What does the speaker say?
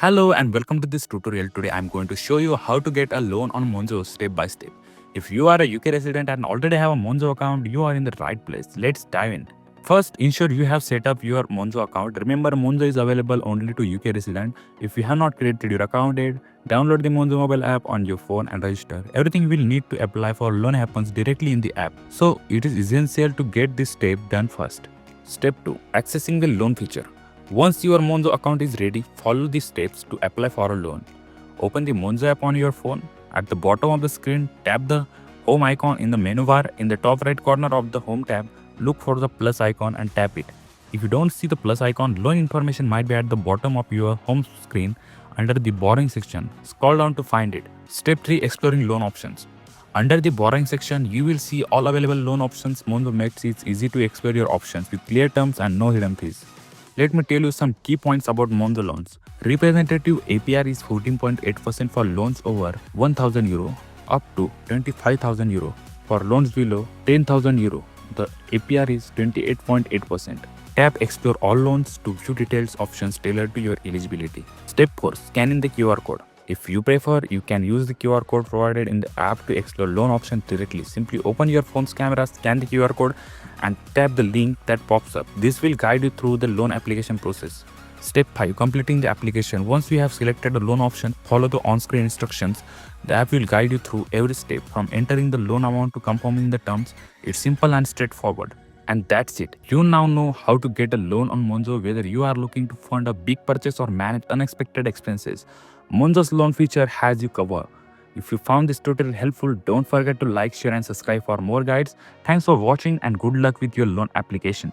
Hello and welcome to this tutorial. Today I'm going to show you how to get a loan on Monzo step by step. If you are a UK resident and already have a Monzo account, you are in the right place. Let's dive in. First, ensure you have set up your Monzo account. Remember, Monzo is available only to UK residents. If you have not created your account yet, download the Monzo mobile app on your phone and register. Everything you will need to apply for loan happens directly in the app. So it is essential to get this step done first. Step 2. Accessing the loan feature. Once your Monzo account is ready, follow the steps to apply for a loan. Open the Monzo app on your phone. At the bottom of the screen, tap the home icon in the menu bar. In the top right corner of the home tab, look for the plus icon and tap it. If you don't see the plus icon, loan information might be at the bottom of your home screen under the borrowing section. Scroll down to find it. Step 3. Exploring loan options. Under the borrowing section, you will see all available loan options. Monzo makes it easy to explore your options with clear terms and no hidden fees. Let me tell you some key points about Monzo loans. Representative APR is 14.8% for loans over 1,000 euro up to 25,000 euro. For loans below 10,000 euro, the APR is 28.8%. Tap Explore All Loans to view details options tailored to your eligibility. Step 4. Scanning the QR code. If you prefer, you can use the QR code provided in the app to explore loan options directly. Simply open your phone's camera, scan the QR code and tap the link that pops up. This will guide you through the loan application process. Step 5. Completing the application. Once you have selected the loan option, follow the on-screen instructions. The app will guide you through every step from entering the loan amount to confirming the terms. It's simple and straightforward. And that's it. You now know how to get a loan on Monzo, whether you are looking to fund a big purchase or manage unexpected expenses. Monzo's loan feature has you covered. If you found this tutorial helpful, don't forget to like, share and subscribe for more guides. Thanks for watching and good luck with your loan application.